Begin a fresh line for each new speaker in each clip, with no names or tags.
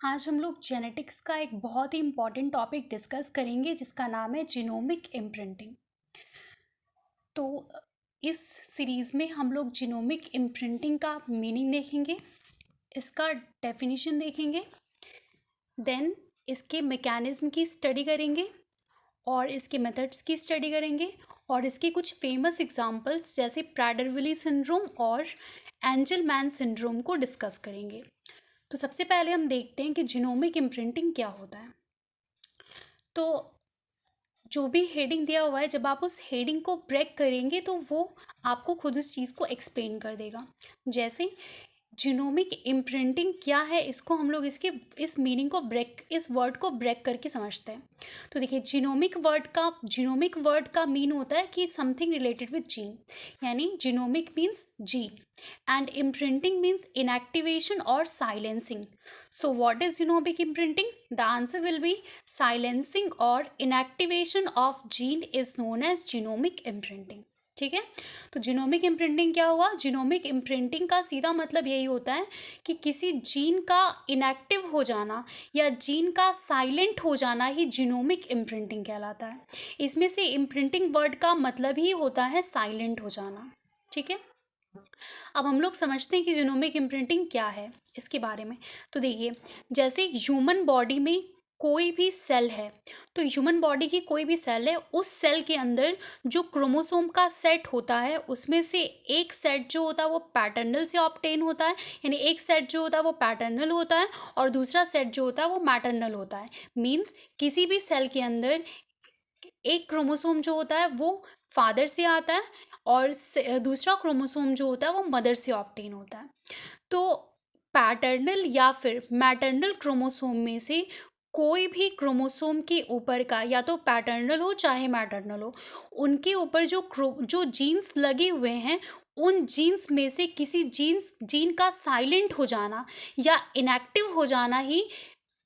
आज हम लोग जेनेटिक्स का एक बहुत ही इम्पॉर्टेंट टॉपिक डिस्कस करेंगे जिसका नाम है जीनोमिक इम्प्रिंटिंग। तो इस सीरीज़ में हम लोग जीनोमिक इम्प्रिंटिंग का मीनिंग देखेंगे, इसका डेफिनेशन देखेंगे, देन इसके मैकेनिज्म की स्टडी करेंगे और इसके मेथड्स की स्टडी करेंगे और इसके कुछ फेमस एग्जांपल्स जैसे प्राडर-विली सिंड्रोम और एंजलमैन सिंड्रोम को डिस्कस करेंगे। तो सबसे पहले हम देखते हैं कि जीनोमिक इम्प्रिंटिंग क्या होता है। तो जो भी हेडिंग दिया हुआ है, जब आप उस हेडिंग को ब्रेक करेंगे तो वो आपको खुद उस चीज़ को एक्सप्लेन कर देगा। जैसे जीनोमिक इम्प्रिंटिंग क्या है, इसको हम लोग इस मीनिंग को इस वर्ड को ब्रेक करके समझते हैं। तो देखिए, जीनोमिक वर्ड का मीन होता है कि समथिंग रिलेटेड विद जीन, यानी genomic means gene and imprinting means inactivation or silencing. So what is genomic imprinting? The answer will be silencing or inactivation of gene is known as genomic imprinting. ठीक है, तो genomic imprinting क्या हुआ? Genomic imprinting का सीधा मतलब यही होता है कि किसी जीन का इनएक्टिव हो जाना या जीन का साइलेंट हो जाना ही जीनोमिक इम्प्रिंटिंग कहलाता है। इसमें से इम्प्रिंटिंग वर्ड का मतलब ही होता है साइलेंट हो जाना। ठीक है, अब हम लोग समझते हैं कि जीनोमिक इम्प्रिंटिंग क्या है इसके बारे में। तो देखिए, जैसे ह्यूमन बॉडी में कोई भी सेल है, तो ह्यूमन बॉडी की कोई भी सेल है, उस सेल के अंदर जो क्रोमोसोम का सेट होता है उसमें से एक सेट जो होता है वो पैटर्नल से ऑब्टेन होता है, यानी एक सेट जो होता है वो पैटर्नल होता है और दूसरा सेट जो होता है वो मैटर्नल होता है। मीन्स किसी भी सेल के अंदर एक क्रोमोसोम जो होता है वो फादर से आता है और दूसरा क्रोमोसोम जो होता है वो मदर से ऑब्टेन होता है। तो पैटर्नल या फिर मैटर्नल क्रोमोसोम में से कोई भी क्रोमोसोम के ऊपर का, या तो पैटर्नल हो चाहे मैटर्नल हो, उनके ऊपर जो जीन्स लगे हुए हैं, उन जीन्स में से किसी जीन का साइलेंट हो जाना या इनएक्टिव हो जाना ही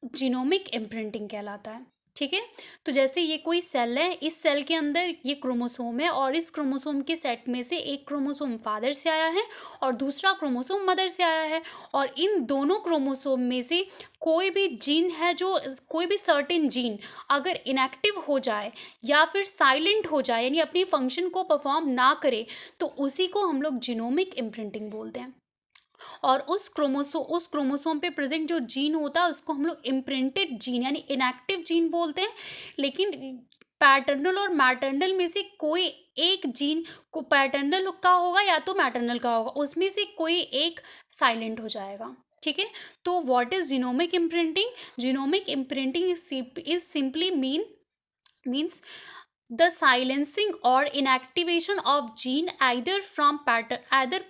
जीनोमिक इम्प्रिंटिंग कहलाता है। ठीक है, तो जैसे ये कोई सेल है, इस सेल के अंदर ये क्रोमोसोम है और इस क्रोमोसोम के सेट में से एक क्रोमोसोम फादर से आया है और दूसरा क्रोमोसोम मदर से आया है, और इन दोनों क्रोमोसोम में से कोई भी जीन है, जो कोई भी सर्टेन जीन अगर इनएक्टिव हो जाए या फिर साइलेंट हो जाए, यानी अपनी फंक्शन को परफॉर्म ना करे, तो उसी को हम लोग जीनोमिक इम्प्रिंटिंग बोलते हैं। और उस क्रोमोसोम पे प्रेजेंट जो जीन होता है उसको हम लोग इम्प्रिंटेड जीन यानी इनएक्टिव जीन बोलते हैं। लेकिन पैटर्नल और मैटर्नल में से कोई एक जीन को पैटर्नल का होगा या तो मैटर्नल का होगा, उसमें से कोई एक साइलेंट हो जाएगा। ठीक है, तो what is genomic imprinting? Genomic imprinting is simply means the silencing or inactivation of gene either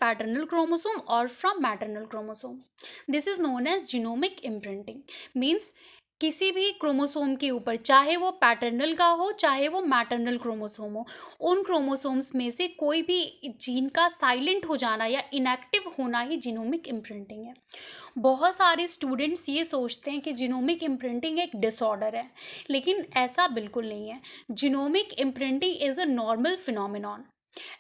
paternal chromosome or from maternal chromosome. This is known as genomic imprinting. Means किसी भी क्रोमोसोम के ऊपर, चाहे वो पैटर्नल का हो चाहे वो मैटर्नल क्रोमोसोम हो, उन क्रोमोसोम्स में से कोई भी जीन का साइलेंट हो जाना या इनएक्टिव होना ही जीनोमिक इम्प्रिंटिंग है। बहुत सारे स्टूडेंट्स ये सोचते हैं कि जीनोमिक इम्प्रिंटिंग एक डिसऑर्डर है, लेकिन ऐसा बिल्कुल नहीं है। Genomic imprinting is a normal phenomenon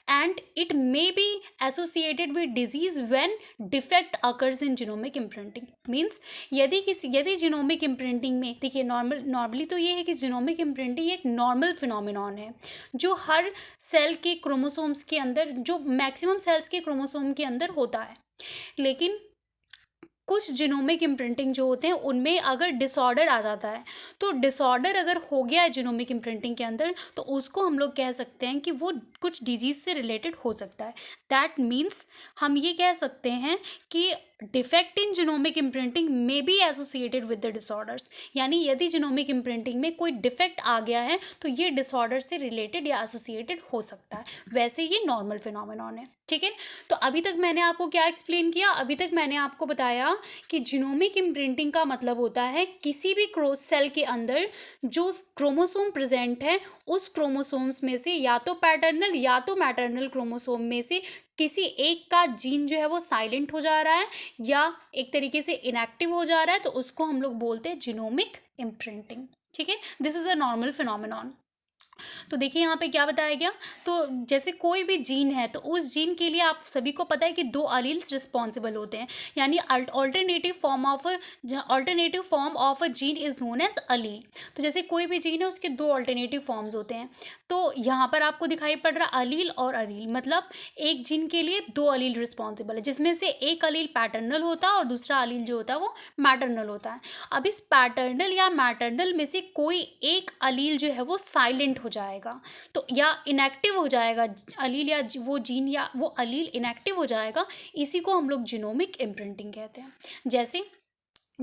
and it may be associated with disease when defect occurs in genomic imprinting. Means यदि जीनोमिक इम्प्रिंटिंग में, देखिए, नॉर्मली तो ये है कि जीनोमिक इम्प्रिंटिंग एक नॉर्मल फिनोमिनॉन है जो हर सेल के क्रोमोसोम्स के अंदर, जो मैक्सिमम सेल्स के क्रोमोसोम के अंदर होता है। लेकिन कुछ जीनोमिक इम्प्रिंटिंग जो होते हैं उनमें अगर डिसऑर्डर आ जाता है, तो डिसऑर्डर अगर हो गया है जीनोमिक इम्प्रिंटिंग के अंदर, तो उसको हम लोग कह सकते हैं कि वो कुछ डिजीज़ से रिलेटेड हो सकता है। दैट मीन्स हम ये कह सकते हैं कि defect in genomic imprinting may be associated with the disorders, यानी यदि जीनोमिक इम्प्रिंटिंग में कोई डिफेक्ट आ गया है तो ये डिसऑर्डर से रिलेटेड या एसोसिएटेड हो सकता है। वैसे ये नॉर्मल फिनोमिनॉन है। ठीक है, तो अभी तक मैंने आपको क्या एक्सप्लेन किया? अभी तक मैंने आपको बताया कि जीनोमिक इम्प्रिंटिंग का मतलब होता है किसी भी सेल के अंदर जो क्रोमोसोम प्रेजेंट है, उस क्रोमोसोम्स में से या तो पैटर्नल या तो मैटर्नल क्रोमोसोम में से किसी एक का जीन जो है वो साइलेंट हो जा रहा है या एक तरीके से इनएक्टिव हो जा रहा है, तो उसको हम लोग बोलते हैं जीनोमिक इम्प्रिंटिंग। ठीक है, this is a normal phenomenon. तो देखिए यहाँ पे क्या बताया गया, तो जैसे कोई भी जीन है तो उस जीन के लिए आप सभी को पता है कि दो अलील्स रिस्पॉन्सिबल होते हैं, यानी alternative form of a gene is known as allele. तो जैसे कोई भी जीन है उसके दो ऑल्टरनेटिव फॉर्म्स होते हैं। तो यहाँ पर आपको दिखाई पड़ रहा अलील और अलील, मतलब एक जीन के लिए दो अलील रिस्पॉन्सिबल है, जिसमें से एक अलील पैटर्नल होता है और दूसरा अलील जो होता है वो मैटरनल होता है। अब इस पैटर्नल या मैटरनल में से कोई एक अलील जो है वो साइलेंट हो जाएगा, तो या इनएक्टिव हो जाएगा अलील, या वो जीन या वो अलील इनएक्टिव हो जाएगा। इसी को हम लोग जीनोमिक इम्प्रिंटिंग कहते हैं। जैसे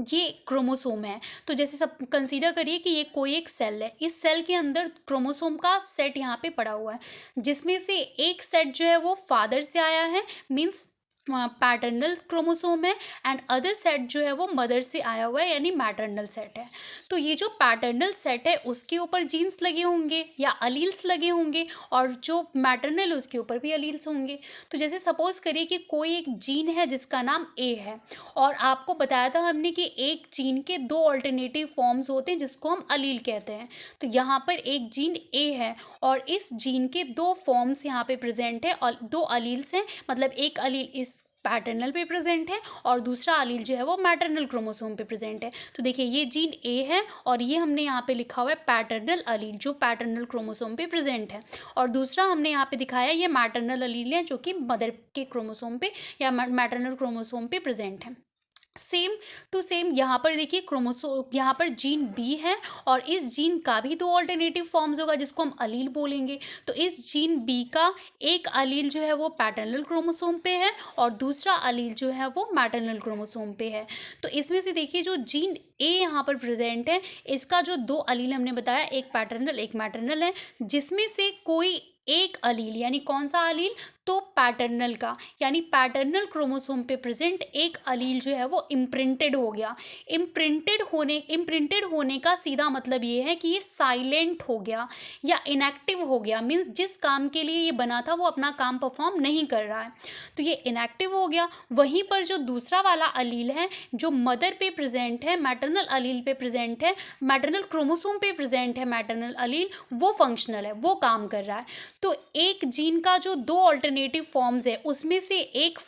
ये क्रोमोसोम है, तो जैसे सब कंसीडर करिए कि ये कोई एक सेल है, इस सेल के अंदर क्रोमोसोम का सेट यहाँ पे पड़ा हुआ है, जिसमें से एक सेट जो है वो फादर से आया है, मीन्स पैटर्नल क्रोमोसोम है, एंड अदर सेट जो है वो मदर से आया हुआ है, यानी मैटरनल सेट है। तो ये जो पैटर्नल सेट है उसके ऊपर जीन्स लगे होंगे या अलील्स लगे होंगे, और जो मैटरनल है उसके ऊपर भी अलील्स होंगे। तो जैसे सपोज करिए कि कोई एक जीन है जिसका नाम ए है, और आपको बताया था हमने कि एक जीन के दो ऑल्टरनेटिव फॉर्म्स होते हैं जिसको हम अलील कहते हैं। तो यहाँ पर एक जीन ए है और इस जीन के दो फॉर्म्स यहाँ पे प्रेजेंट है और दो अलील्स हैं, मतलब एक अलील इस पैटर्नल पे प्रेजेंट है और दूसरा अलील जो है वो मैटरनल क्रोमोसोम पे प्रेजेंट है। तो देखिए ये जीन ए है और ये हमने यहाँ पे लिखा हुआ है पैटर्नल अलील जो पैटर्नल क्रोमोसोम पे प्रेजेंट है, और दूसरा हमने यहाँ पे दिखाया ये मैटरनल अलील है जो कि मदर के क्रोमोसोम पे या मैटरनल क्रोमोसोम पे प्रेजेंट है। सेम टू सेम यहाँ पर देखिए क्रोमोसोम, यहाँ पर जीन बी है और इस जीन का भी दो ऑल्टरनेटिव फॉर्म्स होगा जिसको हम अलील बोलेंगे। तो इस जीन बी का एक अलील जो है वो पैटर्नल क्रोमोसोम पे है और दूसरा अलील जो है वो मैटरनल क्रोमोसोम पे है। तो इसमें से देखिए जो जीन ए यहाँ पर प्रेजेंट है इसका जो दो अलील हमने बताया, एक पैटर्नल एक मैटरनल है, जिसमें से कोई एक अलील, यानी कौन सा अलील, तो पैटर्नल का, यानी पैटर्नल क्रोमोसोम पे प्रेजेंट एक अलील जो है वो इम्प्रिंटेड हो गया। इम्प्रिंटेड होने का सीधा मतलब ये है कि ये साइलेंट हो गया या इनएक्टिव हो गया, मीन्स जिस काम के लिए ये बना था वो अपना काम परफॉर्म नहीं कर रहा है, तो ये इनएक्टिव हो गया। वहीं पर जो दूसरा वाला अलील है जो मदर पे प्रेजेंट है, मैटरनल अलील पे प्रेजेंट है, मैटरनल क्रोमोसोम पे प्रेजेंट है मैटरनल अलील, वो फंक्शनल है, वो काम कर रहा है। तो एक जीन का जो दो ऑल्टरनेटिव फॉर्म्स है उसमें से एक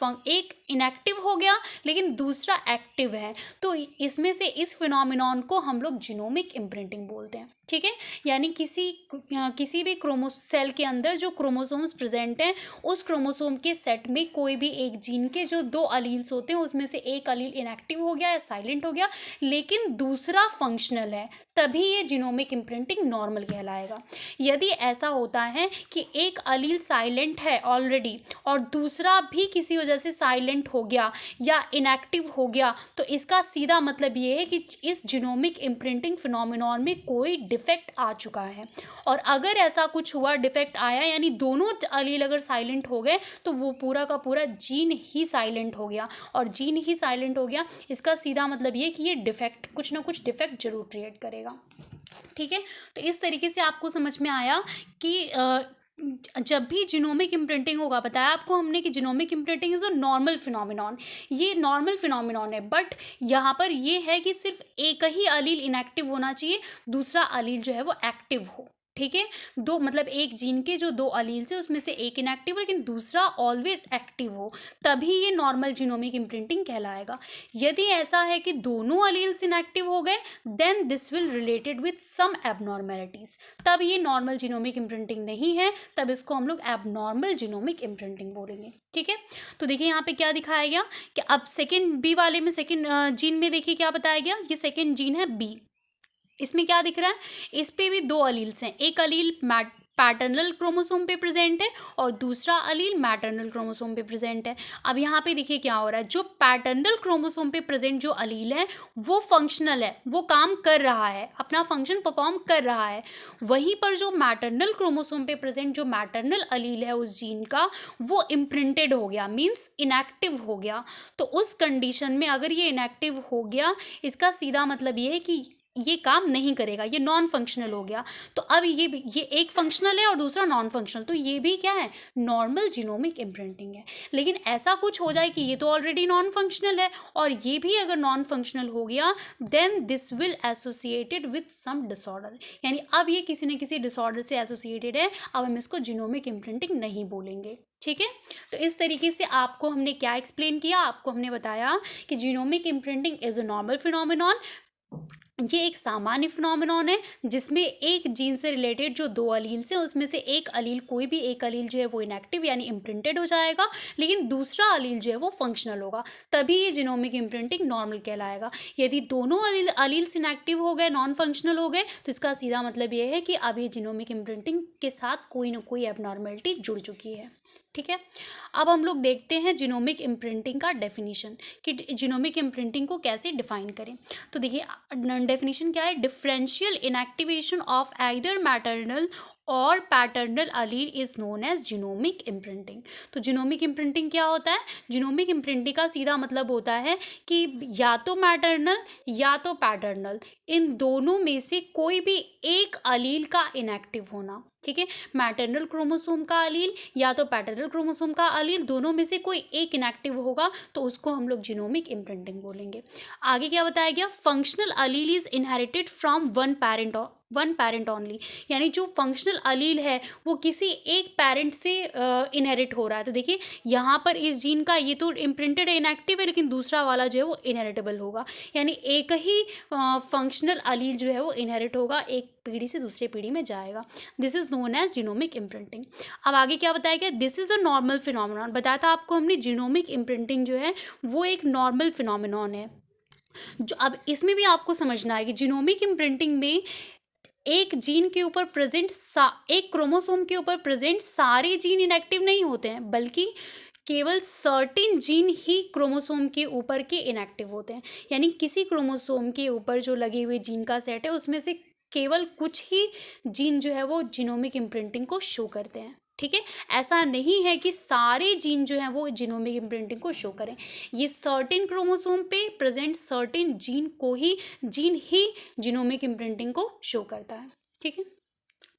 इनएक्टिव हो गया लेकिन दूसरा एक्टिव है, तो इसमें से इस फिनोमिनॉन को हम लोग जीनोमिक इम्प्रिंटिंग बोलते हैं। ठीक है, यानी किसी भी सेल के अंदर जो क्रोमोसोम्स प्रेजेंट हैं उस क्रोमोसोम के सेट में कोई भी एक जीन के जो दो अलील्स होते हैं उसमें से एक अलील इनएक्टिव हो गया या साइलेंट हो गया लेकिन दूसरा फंक्शनल है, तभी ये जीनोमिक इम्प्रिंटिंग नॉर्मल कहलाएगा। यदि ऐसा होता है कि एक अलील साइलेंट है ऑलरेडी और दूसरा भी किसी वजह से साइलेंट हो गया या इनएक्टिव हो गया, तो इसका सीधा मतलब ये है कि इस जीनोमिक इम्प्रिंटिंग फिनोमिनॉन में कोई डिफेक्ट आ चुका है। और अगर ऐसा कुछ हुआ, डिफेक्ट आया, यानी दोनों अलील अगर साइलेंट हो गए तो वो पूरा का पूरा जीन ही साइलेंट हो गया, और जीन ही साइलेंट हो गया इसका सीधा मतलब ये कि ये डिफेक्ट, कुछ ना कुछ डिफेक्ट जरूर क्रिएट करेगा। ठीक है, तो इस तरीके से आपको समझ में आया कि जब भी जीनोमिक इम्प्रिंटिंग होगा, बताया आपको हमने कि genomic imprinting is a normal phenomenon, ये नॉर्मल फिनोमिनॉन है, बट यहाँ पर ये है कि सिर्फ एक ही अलील इनएक्टिव होना चाहिए, दूसरा अलील जो है वो एक्टिव हो। ठीक है, दो मतलब एक जीन के जो दो अलील से उसमें से एक इनएक्टिव हो लेकिन दूसरा ऑलवेज एक्टिव हो, तभी ये नॉर्मल जीनोमिक इम्प्रिंटिंग कहलाएगा। यदि ऐसा है कि दोनों अलील्स इनएक्टिव हो गए then this will related with some abnormalities, तब ये नॉर्मल जीनोमिक इम्प्रिंटिंग नहीं है, तब इसको हम लोग एबनॉर्मल जीनोमिक इम्प्रिंटिंग बोलेंगे। ठीक है, तो देखिए यहाँ पे क्या दिखाया गया कि अब सेकेंड बी वाले में, सेकेंड जीन में देखिए क्या बताया गया, ये सेकेंड जीन है बी, इसमें क्या दिख रहा है, इस पे भी दो अलील्स हैं, एक अलील पैटर्नल क्रोमोसोम पे प्रेजेंट है और दूसरा अलील मैटरनल क्रोमोसोम पे प्रेजेंट है। अब यहाँ पे देखिए क्या हो रहा है, जो पैटर्नल क्रोमोसोम पे प्रेजेंट जो अलील है वो फंक्शनल है, वो काम कर रहा है, अपना फंक्शन परफॉर्म कर रहा है। वहीं पर जो मैटरनल क्रोमोसोम पे प्रेजेंट जो मैटरनल अलील है उस जीन का, वो इम्प्रिंटेड हो गया, मीन्स इनएक्टिव हो गया। तो उस कंडीशन में अगर ये इनएक्टिव हो गया, इसका सीधा मतलब ये है कि ये काम नहीं करेगा, ये नॉन फंक्शनल हो गया। तो अब ये एक फंक्शनल है और दूसरा नॉन फंक्शनल, तो ये भी क्या है, नॉर्मल जीनोमिक इम्प्रिंटिंग है। लेकिन ऐसा कुछ हो जाए कि ये तो ऑलरेडी नॉन फंक्शनल है और ये भी अगर नॉन फंक्शनल हो गया, then this will associated with some disorder, यानी अब ये किसी न किसी डिसऑर्डर से एसोसिएटेड है, अब हम इसको जीनोमिक इम्प्रिंटिंग नहीं बोलेंगे। ठीक है, तो इस तरीके से आपको हमने क्या एक्सप्लेन किया, आपको हमने बताया कि genomic imprinting is a normal phenomenon. ये एक सामान्य फिनोमिनॉन है जिसमें एक जीन से रिलेटेड जो दो अलील्स हैं उसमें से एक अलील, कोई भी एक अलील जो है वो इनएक्टिव यानी इम्प्रिंटेड हो जाएगा, लेकिन दूसरा अलील जो है वो फंक्शनल होगा, तभी ये जीनोमिक इम्प्रिंटिंग नॉर्मल कहलाएगा। यदि दोनों अलील्स इनएक्टिव हो गए, नॉन फंक्शनल हो गए, तो इसका सीधा मतलब ये है कि अब ये जीनोमिक इम्प्रिंटिंग के साथ कोई ना कोई एबनॉर्मेलिटी जुड़ चुकी है। ठीक है, अब हम लोग देखते हैं जीनोमिक इम्प्रिंटिंग का डेफिनेशन, कि जीनोमिक इम्प्रिंटिंग को कैसे डिफाइन करें। तो देखिए डेफिनेशन क्या है, differential inactivation of either maternal or paternal allele is known as genomic imprinting. तो जीनोमिक इम्प्रिंटिंग क्या होता है, जीनोमिक इम्प्रिंटिंग का सीधा मतलब होता है कि या तो मैटरनल या तो पैटर्नल, इन दोनों में से कोई भी एक अलील का इनएक्टिव होना। ठीक है, मैटरनल क्रोमोसोम का अलील या तो पैटर्नल क्रोमोसोम का अलील, दोनों में से कोई एक इनएक्टिव होगा तो उसको हम लोग जीनोमिक इम्प्रिंटिंग बोलेंगे। आगे क्या बताया गया, functional Aleel is inherited from one parent only, यानी जो फंक्शनल अलील है वो किसी एक पेरेंट से इनहेरिट हो रहा है। तो देखिए यहाँ पर इस जीन का ये तो इम्प्रिंटेड इनएक्टिव है, लेकिन दूसरा वाला जो है वो इनहेरिटेबल होगा, यानी एक ही फंक्शनल अलील जो है वो इनहेरिट होगा, एक पीढ़ी से दूसरी पीढ़ी में जाएगा। This is known as genomic imprinting. अब आगे क्या बताया गया, this is a normal phenomenon. बताया था आपको हमने जीनोमिक इम्प्रिंटिंग जो है वो एक नॉर्मल फिनोमिनॉन है। जो अब इसमें भी आपको समझना है कि जीनोमिक इम्प्रिंटिंग में एक जीन के ऊपर प्रेजेंट एक क्रोमोसोम के ऊपर प्रेजेंट सारे जीन इनएक्टिव नहीं होते हैं, बल्कि केवल सर्टेन जीन ही क्रोमोसोम के ऊपर के इनएक्टिव होते हैं। यानी किसी क्रोमोसोम के ऊपर जो लगे हुए जीन का सेट है उसमें से केवल कुछ ही जीन जो है वो जीनोमिक इम्प्रिंटिंग को शो करते हैं। ठीक है, ऐसा नहीं है कि सारे जीन जो हैं वो जीनोमिक इम्प्रिंटिंग को शो करें, ये सर्टेन क्रोमोसोम पे प्रेजेंट सर्टेन जीन ही जीनोमिक इम्प्रिंटिंग को शो करता है। ठीक है,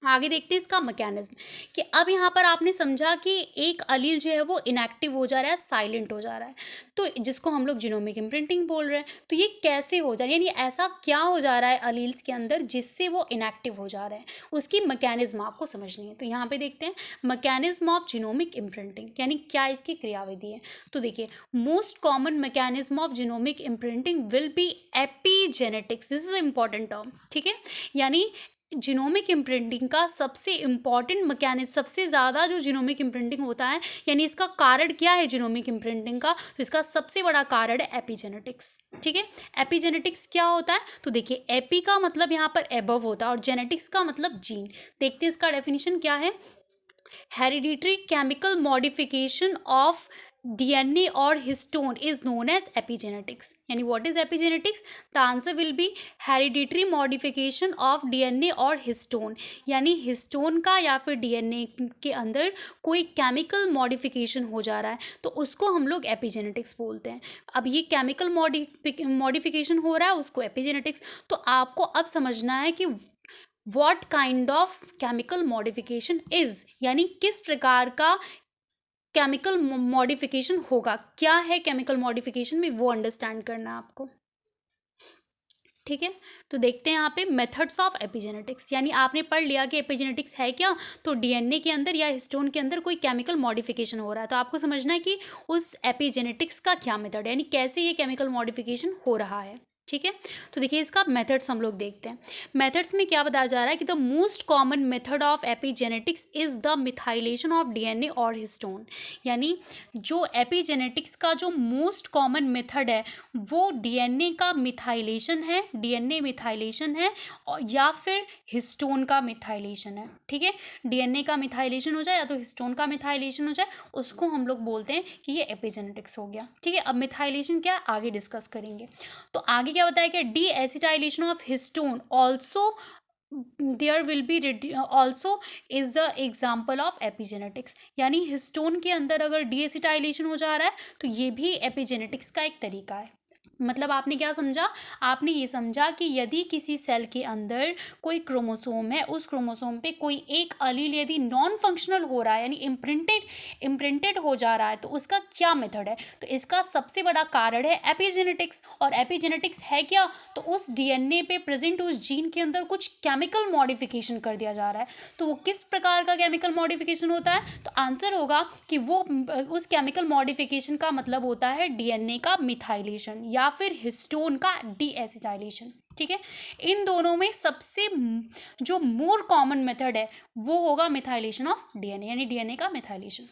आगे देखते हैं इसका मैकेनिज्म, कि अब यहाँ पर आपने समझा कि एक अलील जो है वो इनएक्टिव हो जा रहा है, साइलेंट हो जा रहा है, तो जिसको हम लोग जीनोमिक इम्प्रिंटिंग बोल रहे हैं। तो ये कैसे हो जा रहा है, यानी ऐसा क्या हो जा रहा है अलील्स के अंदर जिससे वो इनएक्टिव हो जा रहे हैं, उसकी मैकेनिज्म आपको समझनी है। तो यहाँ पे देखते हैं मैकेनिज्म ऑफ जीनोमिक इम्प्रिंटिंग, यानी क्या इसकी क्रियाविधि है। तो देखिए, most common mechanism of genomic imprinting will be epigenetics. This is important term. ठीक है, यानी जीनोमिक इम्प्रिंटिंग का सबसे इम्पॉर्टेंट मैकेनिज्म, सबसे ज़्यादा जो जीनोमिक इम्प्रिंटिंग होता है, यानी इसका कारण क्या है जीनोमिक इम्प्रिंटिंग का, तो इसका सबसे बड़ा कारण है एपीजेनेटिक्स। ठीक है, एपीजेनेटिक्स क्या होता है, तो देखिए एपी का मतलब यहाँ पर एबव होता है और जेनेटिक्स का मतलब जीन। देखते हैं इसका डेफिनेशन क्या है, hereditary chemical modification of DNA or histone is known as epigenetics. यानी what is epigenetics, the answer will be hereditary modification of DNA or histone, यानी हिस्टोन का या फिर डीएनए के अंदर कोई केमिकल मॉडिफिकेशन हो जा रहा है तो उसको हम लोग एपिजेनेटिक्स बोलते हैं। अब ये केमिकल मॉडिफिकेशन हो रहा है उसको एपिजेनेटिक्स। तो आपको अब समझना है कि what kind of chemical modification is, यानी किस प्रकार का केमिकल मॉडिफिकेशन होगा, क्या है केमिकल मॉडिफिकेशन में, वो अंडरस्टैंड करना है आपको। ठीक है, तो देखते हैं यहाँ पे मेथड्स ऑफ एपिजेनेटिक्स, यानी आपने पढ़ लिया कि एपिजेनेटिक्स है क्या, तो डीएनए के अंदर या हिस्टोन के अंदर कोई केमिकल मॉडिफिकेशन हो रहा है, तो आपको समझना है कि उस एपिजेनेटिक्स का क्या मेथड है, यानी कैसे ये केमिकल मॉडिफिकेशन हो रहा है। ठीक है, तो देखिए इसका मेथड्स हम लोग देखते हैं। मेथड्स में क्या बताया जा रहा है कि the most common method of epigenetics is the methylation of DNA or histone, यानी जो एपिजेनेटिक्स का जो मोस्ट कॉमन मेथड है वो डीएनए का मिथाइलेशन है, डीएनए मिथाइलेशन है, और या फिर हिस्टोन का मिथाइलेशन है। ठीक है, डीएनए का मिथाइलेशन हो जाए या तो हिस्टोन का मिथाइलेशन हो जाए, उसको हम लोग बोलते हैं कि ये एपिजेनेटिक्स हो गया। ठीक है, अब मिथाइलेशन क्या है आगे डिस्कस करेंगे। तो आगे क्या बताया कि deacetylation of histone also there will be also is the example of epigenetics, यानी हिस्टोन के अंदर अगर डी एसिटाइलेशन हो जा रहा है तो ये भी एपिजेनेटिक्स का एक तरीका है। मतलब आपने क्या समझा, आपने ये समझा कि यदि किसी सेल के अंदर कोई क्रोमोसोम है, उस क्रोमोसोम पे कोई एक अलील यदि नॉन फंक्शनल हो रहा है यानी इम्प्रिंटेड हो जा रहा है तो उसका क्या मेथड है। तो इसका सबसे बड़ा कारण है एपिजेनेटिक्स। और एपिजेनेटिक्स है क्या, तो उस डीएनए पे प्रेजेंट उस जीन के अंदर कुछ केमिकल मॉडिफिकेशन कर दिया जा रहा है। तो वो किस प्रकार का केमिकल मॉडिफिकेशन होता है, तो आंसर होगा कि वो उस केमिकल मॉडिफिकेशन का मतलब होता है डीएनए का मिथाइलेशन या फिर हिस्टोन का डीएसिटाइलेशन। ठीक है, इन दोनों में सबसे जो मोर कॉमन मेथड है वो होगा मिथाइलेशन ऑफ डीएनए यानी डीएनए का मिथाइलेशन।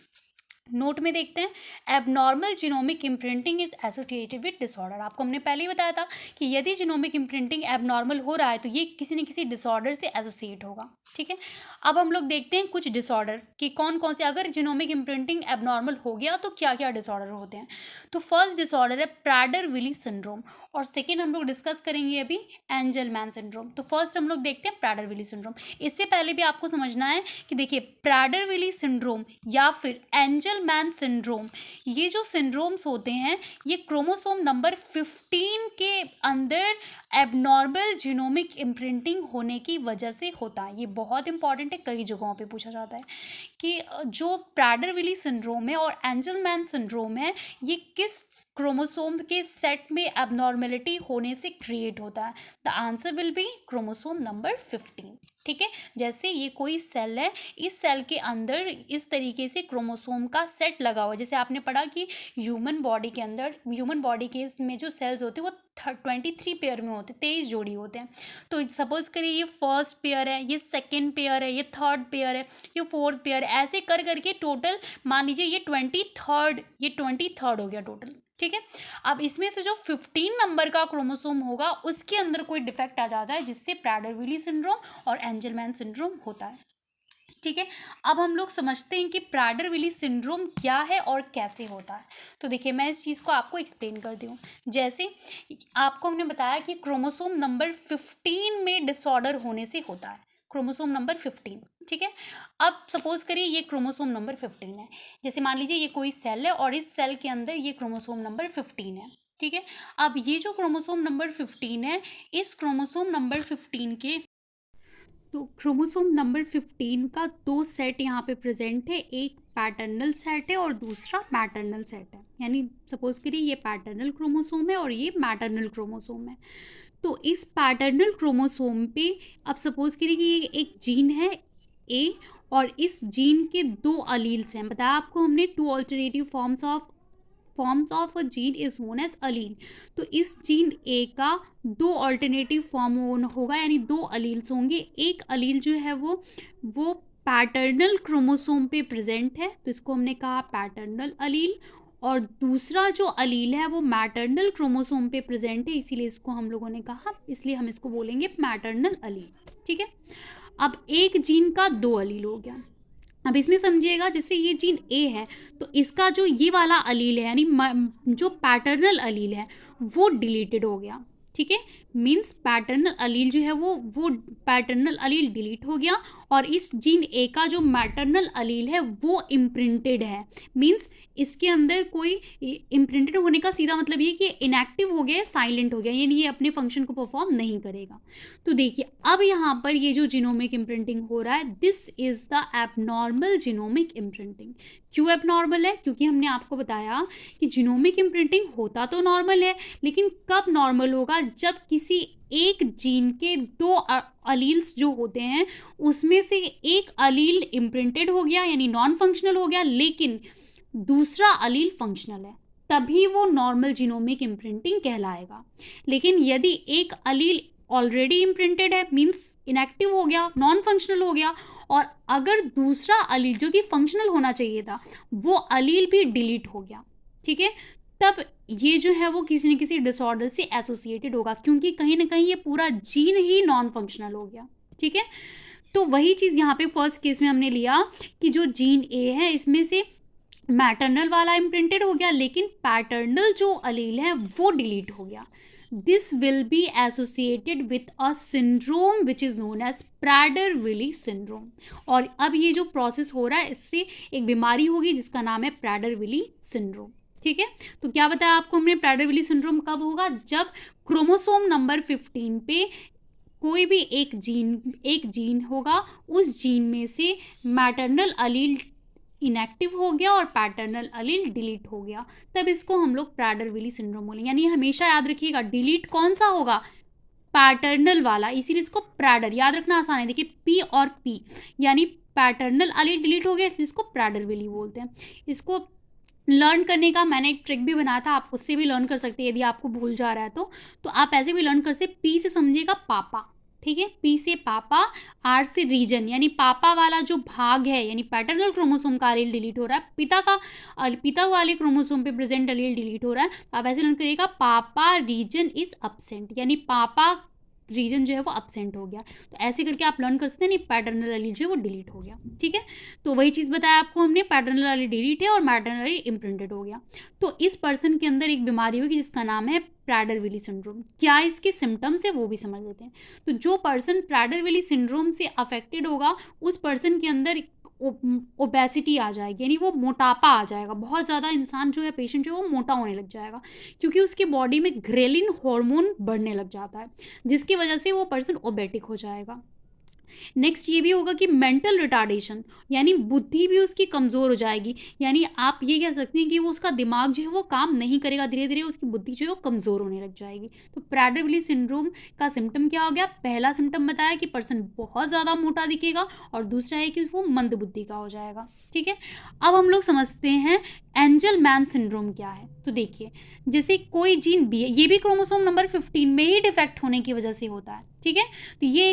नोट में देखते हैं, abnormal genomic imprinting is associated with disorder. आपको हमने पहले ही बताया था कि यदि जीनोमिक इम्प्रिंटिंग एबनॉर्मल हो रहा है तो ये किसी न किसी डिसऑर्डर से एसोसिएट होगा। ठीक है, अब हम लोग देखते हैं कुछ डिसऑर्डर कि कौन कौन से, अगर जीनोमिक इम्प्रिंटिंग एबनॉर्मल हो गया तो क्या क्या डिसऑर्डर होते हैं। तो फर्स्ट डिसऑर्डर है प्राडर-विली सिंड्रोम और सेकेंड हम लोग डिस्कस करेंगे अभी एंजलमैन सिंड्रोम। तो फर्स्ट हम लोग देखते हैं प्राडर-विली सिंड्रोम। इससे पहले भी आपको समझना है कि देखिए प्राडर-विली सिंड्रोम या फिर एंजलमैन सिंड्रोम, ये जो सिंड्रोम्स होते हैं ये क्रोमोसोम नंबर 15 के अंदर एबनॉर्मल जीनोमिक इम्प्रिंटिंग होने की वजह से होता है। ये बहुत इंपॉर्टेंट है, कई जगहों पे पूछा जाता है कि जो प्राडर-विली सिंड्रोम है और एंजलमैन सिंड्रोम है ये किस क्रोमोसोम के सेट में एबनॉर्मेलिटी होने से क्रिएट होता है। The answer will B chromosome number 15। ठीक है, जैसे ये कोई सेल है, इस सेल के अंदर इस तरीके से क्रोमोसोम का सेट लगा हुआ है। जैसे आपने पढ़ा कि ह्यूमन बॉडी के अंदर, ह्यूमन बॉडी के इसमें जो सेल्स होते हैं वो 23 पेयर में होते हैं, 23 जोड़ी होते हैं। तो सपोज करिए ये फर्स्ट पेयर है, ये सेकेंड पेयर है, ये थर्ड पेयर है, ये फोर्थ पेयर है, ऐसे कर करके टोटल मान लीजिए ये 23rd हो गया टोटल। ठीक है, अब इसमें से जो 15 नंबर का क्रोमोसोम होगा उसके अंदर कोई डिफेक्ट आ जाता है जिससे प्राडर-विली सिंड्रोम और एंजलमैन सिंड्रोम होता है। ठीक है, अब हम लोग समझते हैं कि प्राडर-विली सिंड्रोम क्या है और कैसे होता है। तो देखिए मैं इस चीज़ को आपको एक्सप्लेन करती हूँ। जैसे आपको हमने बताया कि क्रोमोसोम नंबर 15 में डिसऑर्डर होने से होता है, क्रोमोसोम नंबर 15। ठीक है, अब सपोज करिए ये क्रोमोसोम नंबर 15 है। जैसे मान लीजिए ये कोई सेल है और इस सेल के अंदर ये क्रोमोसोम नंबर 15 है। ठीक है, अब ये जो क्रोमोसोम नंबर 15 है, इस क्रोमोसोम नंबर 15 के, तो क्रोमोसोम नंबर 15 का दो सेट यहाँ पे प्रेजेंट है, एक पैटर्नल सेट है और दूसरा मैटरनल सेट है। यानी सपोज करिए ये पैटर्नल क्रोमोसोम है और ये मैटरनल क्रोमोसोम है। तो इस पैटर्नल क्रोमोसोम पे अब सपोज करिए कि ये एक जीन है ए और इस जीन के दो अलील्स हैं। बताया आपको हमने, two alternative forms of a gene is known as allele. तो इस जीन ए का दो ऑल्टरनेटिव फॉर्म होगा यानी दो अलील्स होंगे। एक अलील जो है वो पैटर्नल क्रोमोसोम पे प्रेजेंट है तो इसको हमने कहा पैटर्नल अलील, और दूसरा जो अलील है वो मैटरनल क्रोमोसोम पे प्रेजेंट है, इसीलिए इसको हम लोगों ने कहा, इसलिए हम इसको बोलेंगे मैटरनल अलील। ठीक है, अब एक जीन का दो अलील हो गया। अब इसमें समझिएगा, जैसे ये जीन ए है तो इसका जो ये वाला अलील है यानी जो पैटर्नल अलील है वो डिलीटेड हो गया। ठीक है, मीन्स पैटर्नल अलील जो है वो पैटर्नल अलील डिलीट हो गया और इस जीन ए का जो मैटरनल अलील है वो इम्प्रिंटेड है। मीन्स इसके अंदर कोई इम्प्रिंटेड होने का सीधा मतलब ये कि इनएक्टिव हो गया, साइलेंट हो गया, यानी ये अपने फंक्शन को परफॉर्म नहीं करेगा। तो देखिए अब यहाँ पर ये जो जीनोमिक इम्प्रिंटिंग हो रहा है, this is the abnormal genomic imprinting. क्यों एबनॉर्मल है? क्योंकि हमने आपको बताया कि जीनोमिक इम्प्रिंटिंग होता तो नॉर्मल है, लेकिन कब नॉर्मल होगा? जब किसी एक जीन के दो अलील्स जो होते हैं उसमें से एक अलील इम्प्रिंटेड हो गया यानी नॉन फंक्शनल हो गया, लेकिन दूसरा अलील फंक्शनल है, तभी वो नॉर्मल जीनोमिक इम्प्रिंटिंग कहलाएगा। लेकिन यदि एक अलील ऑलरेडी इम्प्रिंटेड है, मीन्स इनएक्टिव हो गया, नॉन फंक्शनल हो गया, और अगर दूसरा अलील जो कि फंक्शनल होना चाहिए था वो अलील भी डिलीट हो गया, ठीक है, तब ये जो है वो किसी न किसी डिसऑर्डर से एसोसिएटेड होगा, क्योंकि कहीं ना कहीं ये पूरा जीन ही नॉन फंक्शनल हो गया। ठीक है, तो वही चीज़ यहाँ पे फर्स्ट केस में हमने लिया कि जो जीन ए है इसमें से मैटरनल वाला इम्प्रिंटेड हो गया, लेकिन पैटर्नल जो अलील है वो डिलीट हो गया। This will be associated with a syndrome which is known as Prader Willi syndrome. और अब ये जो प्रोसेस हो रहा है इससे एक बीमारी होगी जिसका नाम है प्राडर-विली सिंड्रोम। ठीक है। तो क्या बताया आपको हमने, प्राडर-विली सिंड्रोम कब होगा, जब क्रोमोसोम नंबर 15 पे कोई भी एक जीन होगा, उस जीन में से मैटरनल अलील इनएक्टिव हो गया और पैटर्नल अलील डिलीट हो गया, तब इसको हम लोग प्राडर-विली सिंड्रोम बोलेंगे। यानी हमेशा याद रखिएगा, डिलीट कौन सा होगा, पैटर्नल वाला, इसीलिए इसको प्राडर, याद रखना आसान है। देखिए पी और पी, यानी पैटर्नल अलील डिलीट हो गया, इसलिए इसको प्राडर-विली बोलते हैं। इसको लर्न करने का मैंने एक ट्रिक भी बनाया था, आप उससे भी लर्न कर सकते हैं यदि आपको भूल जा रहा है तो आप ऐसे भी लर्न कर सकते। पी से समझिएगा पापा, ठीक है, पी से पापा, आर से रीजन, यानी पापा वाला जो भाग है, यानी पैटर्नल क्रोमोसोम का अलील डिलीट हो रहा है, पिता वाले क्रोमोसोम पे प्रेजेंट अलील डिलीट हो रहा है, तो आप ऐसे लर्न करिएगा, पापा रीजन इज अब्सेंट, यानी पापा रीजन जो है वो अब्सेंट हो गया। तो ऐसे करके आप लर्न कर सकते हैं, नहीं पैटर्नल अलील जो है वो डिलीट हो गया, ठीक है। तो वही चीज़ बताया आपको हमने, पैटर्नल अलील डिलीट है और मैटरनल अलील इम्प्रिंटेड हो गया। तो इस पर्सन के अंदर एक बीमारी होगी जिसका नाम है प्राडर-विली सिंड्रोम। क्या इसके सिम्टम्स है वो भी समझ लेते हैं। तो जो पर्सन प्राडर-विली सिंड्रोम से अफेक्टेड होगा, उस पर्सन के अंदर ओबेसिटी आ जाएगी, यानी वो मोटापा आ जाएगा, बहुत ज़्यादा इंसान जो है, पेशेंट जो है वो मोटा होने लग जाएगा, क्योंकि उसकी बॉडी में ग्रेलिन हार्मोन बढ़ने लग जाता है, जिसकी वजह से वो पर्सन ओबेटिक हो जाएगा। नेक्स्ट ये भी होगा कि मेंटल रिटार्डेशन, यानी बुद्धि भी उसकी कमज़ोर हो जाएगी, यानी आप ये कह सकते हैं कि वो उसका दिमाग जो है वो काम नहीं करेगा, धीरे धीरे उसकी बुद्धि जो है वो कमज़ोर होने लग जाएगी। तो प्राडर-विली सिंड्रोम का सिम्टम क्या हो गया, पहला सिम्टम बताया कि पर्सन बहुत ज़्यादा मोटा दिखेगा, और दूसरा है कि वो मंद बुद्धि का हो जाएगा, ठीक है। अब हम लोग समझते हैं एंजलमैन सिंड्रोम क्या है। तो देखिए, जैसे कोई जीन बी, ये भी क्रोमोसोम नंबर 15 में ही डिफेक्ट होने की वजह से होता है, ठीक है। तो ये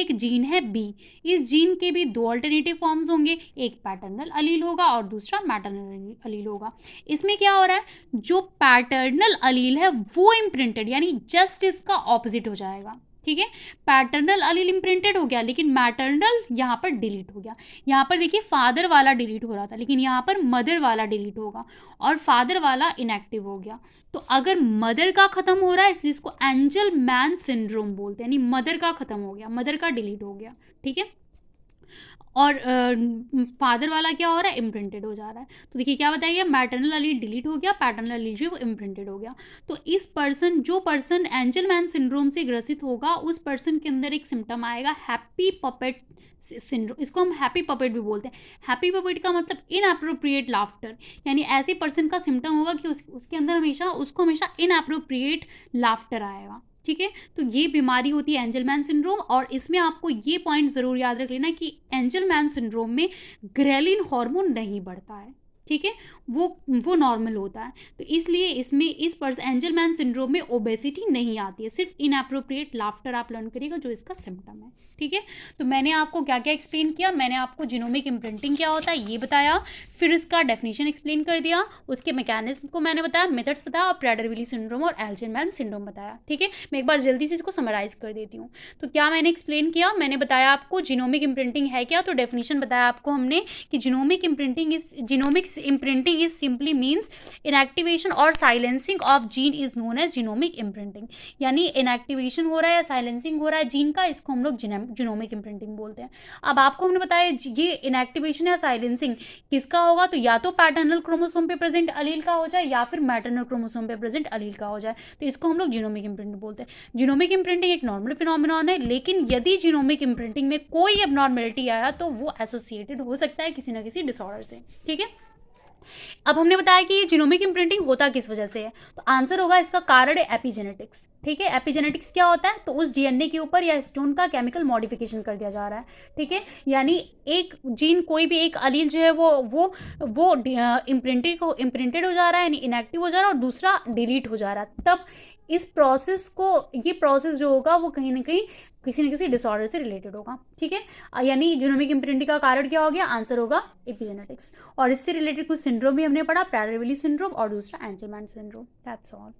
एक जीन है बी। इस जीन के भी दो अल्टरनेटिव फॉर्म्स होंगे, एक पैटर्नल अलील होगा और दूसरा मैटरनल अलील होगा। इसमें क्या हो रहा है, जो पैटर्नल अलील है वो इम्प्रिंटेड, यानी जस्ट इसका ऑपोजिट हो जाएगा, ठीक है। पैटर्नल अलील इम्प्रिंटेड हो गया, लेकिन मैटरनल यहाँ पर डिलीट हो गया। यहाँ पर देखिए फादर वाला डिलीट हो रहा था, लेकिन यहाँ पर मदर वाला डिलीट होगा, और फादर वाला इनएक्टिव हो गया। तो अगर मदर का खत्म हो रहा है, इसलिए इसको एंजलमैन सिंड्रोम बोलते हैं, यानी मदर का खत्म हो गया, मदर का डिलीट हो गया, ठीक है। और फादर वाला क्या हो रहा है, इम्प्रिंटेड हो जा रहा है। तो देखिए क्या बताया, मैटरनल अलील डिलीट हो गया, पैटर्नल अलील जो है वो इम्प्रिंटेड हो गया। तो जो पर्सन एंजलमैन सिंड्रोम से ग्रसित होगा, उस पर्सन के अंदर एक सिम्टम आएगा हैप्पी पपेट सिंड्रोम। इसको हम हैप्पी पपेट भी बोलते हैं। हैप्पी पपेट का मतलब इनएप्रोप्रिएट लाफ्टर, यानी ऐसे पर्सन का सिम्टम होगा कि उसके अंदर उसको हमेशा इनएप्रोप्रिएट लाफ्टर आएगा, ठीक है। तो ये बीमारी होती है एंजलमैन सिंड्रोम, और इसमें आपको ये पॉइंट ज़रूर याद रख लेना कि एंजलमैन सिंड्रोम में ग्रेलिन हार्मोन नहीं बढ़ता है, ठीक है, वो नॉर्मल होता है। तो इसलिए इसमें एंजलमैन सिंड्रोम में ओबेसिटी नहीं आती है, सिर्फ इनएप्रोप्रिएट लाफ्टर आप लर्न करिएगा जो इसका सिम्टम है, ठीक है। तो मैंने आपको क्या क्या एक्सप्लेन किया, मैंने आपको जीनोमिक इम्प्रिंटिंग क्या होता है ये बताया, फिर इसका डेफिनेशन एक्सप्लेन कर दिया, उसके मैकेनिज्म को मैंने बताया, मेथड्स बताया, और प्राडर-विली सिंड्रोम और एंजलमैन सिंड्रोम बताया, ठीक है। मैं एक बार जल्दी से इसको समराइज कर देती हूँ। तो क्या मैंने एक्सप्लेन किया, मैंने बताया आपको जीनोमिक इम्प्रिंटिंग है क्या, तो डेफिनेशन बताया आपको हमने कि genomic imprinting is simply means inactivation or silencing of gene is known as genomic imprinting, यानी इनएक्टिवेशन हो रहा है या साइलेंसिंग हो रहा है जीन का, इसको हम लोग जीनोमिक इम्प्रिंटिंग बोलते हैं। अब आपको हमने बताया ये इनएक्टिवेशन या साइलेंसिंग किसका होगा, तो या तो पैटर्नल क्रोमोसोम पे प्रेजेंट अलील का हो जाए या फिर मैटरनल क्रोमोसोम पे प्रेजेंट अलील का हो जाए, तो इसको हम लोग जीनोमिक इम्प्रिंटिंग बोलते हैं। जीनोमिक इम्प्रिंटिंग एक नॉर्मल फिनोमिनॉन है, लेकिन यदि जीनोमिक इम्प्रिंटिंग में कोई एबनॉर्मेलिटी आया तो वो एसोसिएटेड हो सकता है किसी ना किसी डिसऑर्डर से, ठीक है। अब हमने बताया कि ये जीनोमिक इम्प्रिंटिंग होता किस वजह से है, तो आंसर होगा इसका कारण है एपिजेनेटिक्स, ठीक है। एपिजेनेटिक्स क्या होता है, तो उस डीएनए के ऊपर या हिस्टोन का केमिकल मॉडिफिकेशन कर दिया जा रहा है, ठीक है, यानी एक जीन कोई भी एक अलील जो है वो इम्प्रिंटेड हो जा रहा है, यानी इनएक्टिव हो जा रहा है, और दूसरा डिलीट हो जा रहा है। तब इस ये प्रोसेस जो होगा वो कहीं ना कहीं किसी न किसी डिसऑर्डर से रिलेटेड होगा, ठीक है। यानी जीनोमिक इम्प्रिंटिंग का कारण क्या हो गया, आंसर होगा एपिजेनेटिक्स। और इससे रिलेटेड कुछ सिंड्रोम भी हमने पढ़ा, प्राडर-विली सिंड्रोम और दूसरा एंजलमैन सिंड्रोम। That's all.